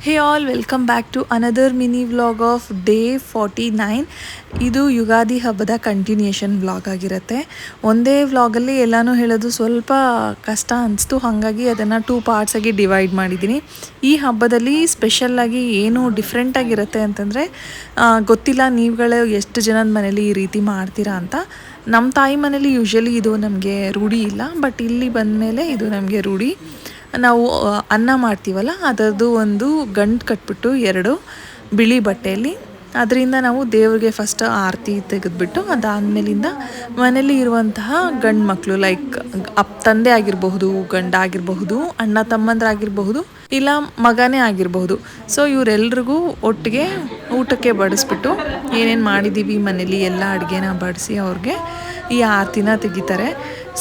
Hey all welcome back to another mini vlog of day 49. ಇದು ಯುಗಾದಿ ಹಬ್ಬದ continuation vlog ಆಗಿರುತ್ತೆ. ಒಂದೇ ವ್ಲಾಗಲ್ಲಿ ಎಲ್ಲನೂ ಹೇಳೋದು ಸ್ವಲ್ಪ ಕಷ್ಟ ಅನಿಸ್ತು, ಹಾಗಾಗಿ ಅದನ್ನು 2 ಪಾರ್ಟ್ಸಾಗಿ ಡಿವೈಡ್ ಮಾಡಿದ್ದೀನಿ. ಈ ಹಬ್ಬದಲ್ಲಿ ಸ್ಪೆಷಲ್ಲಾಗಿ ಏನು ಡಿಫ್ರೆಂಟಾಗಿರುತ್ತೆ ಅಂತಂದರೆ, ಗೊತ್ತಿಲ್ಲ ನೀವುಗಳು ಎಷ್ಟು ಜನದ ಮನೇಲಿ ಈ ರೀತಿ ಮಾಡ್ತೀರಾ ಅಂತ. ನಮ್ಮ ತಾಯಿ ಮನೇಲಿ ಯೂಶ್ವಲಿ ಇದು ನಮಗೆ ರೂಢಿ ಇಲ್ಲ, ಬಟ್ ಇಲ್ಲಿ ಬಂದ ಮೇಲೆ ಇದು ನಮಗೆ ರೂಢಿ. ನಾವು ಅನ್ನ ಮಾಡ್ತೀವಲ್ಲ, ಅದರದ್ದು ಒಂದು ಗಂಟು ಕಟ್ಬಿಟ್ಟು 2 ಬಿಳಿ ಬಟ್ಟೆಯಲ್ಲಿ ಅದರಿಂದ ನಾವು ದೇವ್ರಿಗೆ ಫಸ್ಟ್ ಆರತಿ ತೆಗೆದುಬಿಟ್ಟು, ಅದಾದಮೇಲಿಂದ ಮನೇಲಿ ಇರುವಂತಹ ಗಂಡು ಮಕ್ಕಳು ಲೈಕ್ ತಂದೆ ಆಗಿರಬಹುದು, ಗಂಡ ಆಗಿರಬಹುದು, ಅಣ್ಣ ತಮ್ಮಂದ್ರಾಗಿರಬಹುದು, ಇಲ್ಲ ಮಗನೇ ಆಗಿರಬಹುದು. ಸೊ ಇವರೆಲ್ರಿಗೂ ಒಟ್ಟಿಗೆ ಊಟಕ್ಕೆ ಬಡಿಸ್ಬಿಟ್ಟು ಏನೇನು ಮಾಡಿದ್ದೀವಿ ಮನೇಲಿ ಎಲ್ಲ ಅಡುಗೆನ ಬಡಿಸಿ ಅವ್ರಿಗೆ ಈ ಆರತಿನ ತೆಗಿತಾರೆ.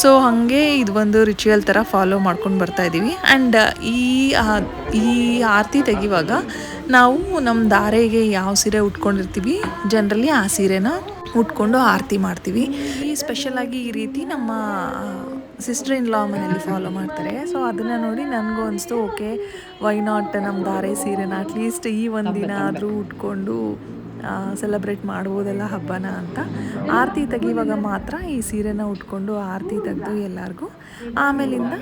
ಸೊ ಹಾಗೆ ಇದು ಒಂದು ರಿಚುವಲ್ ಥರ ಫಾಲೋ ಮಾಡ್ಕೊಂಡು ಬರ್ತಾಯಿದ್ದೀವಿ. ಆ್ಯಂಡ್ ಈ ಆರತಿ ತೆಗಿವಾಗ ನಾವು ನಮ್ಮ ಧಾರೆಗೆ ಯಾವ ಸೀರೆ ಉಟ್ಕೊಂಡಿರ್ತೀವಿ ಜನರಲಿ ಆ ಸೀರೆನ ಉಟ್ಕೊಂಡು ಆರತಿ ಮಾಡ್ತೀವಿ. ಈ ಸ್ಪೆಷಲಾಗಿ ಈ ರೀತಿ ನಮ್ಮ ಸಿಸ್ಟರ್ ಇನ್ ಲಾ ಮನೇಲಿ ಫಾಲೋ ಮಾಡ್ತಾರೆ. ಸೊ ಅದನ್ನು ನೋಡಿ ನನಗೂ ಅನಿಸ್ತು, ಓಕೆ ವೈ ನಾಟ್ ನಮ್ಮ ಧಾರೆ ಸೀರೆನ ಅಟ್ಲೀಸ್ಟ್ ಈ ಒಂದು ದಿನ ಆದರೂ ಉಟ್ಕೊಂಡು ಸೆಲೆಬ್ರೇಟ್ ಮಾಡ್ಬೋದಲ್ಲ ಹಬ್ಬನ ಅಂತ. ಆರತಿ ತೆಗಿವಾಗ ಮಾತ್ರ ಈ ಸೀರೆನ ಉಟ್ಕೊಂಡು ಆರತಿ ತೆಗೆದು ಎಲ್ಲರಿಗೂ ಆಮೇಲಿಂದ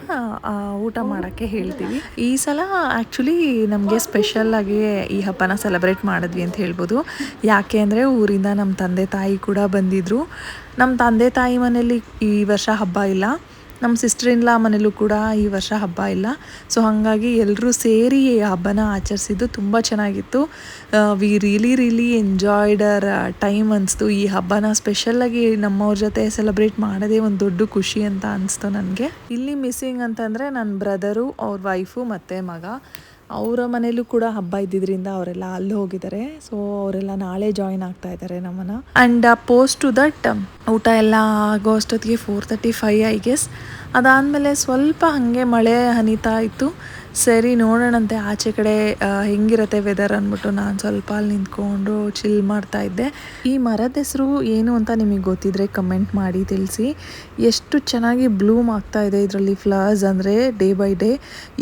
ಊಟ ಮಾಡೋಕ್ಕೆ ಹೇಳ್ತೀವಿ. ಈ ಸಲ ಆ್ಯಕ್ಚುಲಿ ನಮಗೆ ಸ್ಪೆಷಲ್ಲಾಗಿ ಈ ಹಬ್ಬನ ಸೆಲೆಬ್ರೇಟ್ ಮಾಡಿದ್ವಿ ಅಂತ ಹೇಳ್ಬೋದು. ಯಾಕೆ ಅಂದರೆ ಊರಿಂದ ನಮ್ಮ ತಂದೆ ತಾಯಿ ಕೂಡ ಬಂದಿದ್ದರು. ನಮ್ಮ ತಂದೆ ತಾಯಿ ಮನೇಲಿ ಈ ವರ್ಷ ಹಬ್ಬ ಇಲ್ಲ, ನಮ್ಮ ಸಿಸ್ಟರ್ ಇನ್ ಲಾ ಮನೇಲೂ ಕೂಡ ಈ ವರ್ಷ ಹಬ್ಬ ಇಲ್ಲ. ಸೊ ಹಾಗಾಗಿ ಎಲ್ಲರೂ ಸೇರಿ ಈ ಹಬ್ಬನ ಆಚರಿಸಿದ್ದು ತುಂಬ ಚೆನ್ನಾಗಿತ್ತು. We really enjoyed our time ಅನಿಸ್ತು. ಈ ಹಬ್ಬನ ಸ್ಪೆಷಲ್ಲಾಗಿ ನಮ್ಮವ್ರ ಜೊತೆ ಸೆಲೆಬ್ರೇಟ್ ಮಾಡೋದೇ ಒಂದು ದೊಡ್ಡ ಖುಷಿ ಅಂತ ಅನಿಸ್ತು ನನಗೆ. ಇಲ್ಲಿ ಮಿಸ್ಸಿಂಗ್ ಅಂತಂದರೆ ನನ್ನ ಬ್ರದರು, ಅವ್ರ ವೈಫು ಮತ್ತು ಮಗ. ಅವರ ಮನೇಲೂ ಕೂಡ ಹಬ್ಬ ಇದ್ದಿದ್ದರಿಂದ ಅವರೆಲ್ಲ ಅಲ್ಲಿ ಹೋಗಿದ್ದಾರೆ. ಸೊ ಅವರೆಲ್ಲ ನಾಳೆ ಜಾಯಿನ್ ಆಗ್ತಾ ಇದ್ದಾರೆ ನಮ್ಮನ್ನು. ಆ್ಯಂಡ್ ಪೋಸ್ಟ್ ಟು ದಟ್ ಊಟ ಎಲ್ಲ ಆಗೋ ಅಷ್ಟೊತ್ತಿಗೆ 4:35 ಐ ಗೆಸ್. ಅದಾದಮೇಲೆ ಸ್ವಲ್ಪ ಹಾಗೆ ಮಳೆ ಹನಿತಾ ಇತ್ತು. ಸರಿ ನೋಡೋಣಂತೆ ಆಚೆ ಕಡೆ ಹೆಂಗಿರುತ್ತೆ ವೆದರ್ ಅಂದ್ಬಿಟ್ಟು ನಾನು ಸ್ವಲ್ಪ ಅಲ್ಲಿ ನಿಂತ್ಕೊಂಡು ಚಿಲ್ ಮಾಡ್ತಾ ಇದ್ದೆ. ಈ ಮರದ ಹೆಸರು ಏನು ಅಂತ ನಿಮಗೆ ಗೊತ್ತಿದ್ರೆ ಕಮೆಂಟ್ ಮಾಡಿ ತಿಳಿಸಿ. ಎಷ್ಟು ಚೆನ್ನಾಗಿ ಬ್ಲೂಮ್ ಆಗ್ತಾ ಇದೆ ಇದರಲ್ಲಿ ಫ್ಲವರ್ಸ್ ಅಂದರೆ ಡೇ ಬೈ ಡೇ.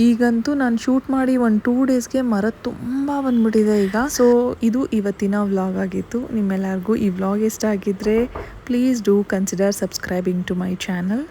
ಈಗಂತೂ ನಾನು ಶೂಟ್ ಮಾಡಿ 1-2 ಡೇಸ್ಗೆ ಮರ ತುಂಬ ಬಂದ್ಬಿಟ್ಟಿದೆ ಈಗ. ಸೊ ಇದು ಇವತ್ತಿನ ವ್ಲಾಗ್ ಆಗಿತ್ತು. ನಿಮ್ಮೆಲ್ಲರಿಗೂ ಈ ವ್ಲಾಗ್ ಇಷ್ಟ ಆಗಿದ್ದರೆ please do consider subscribing to my channel.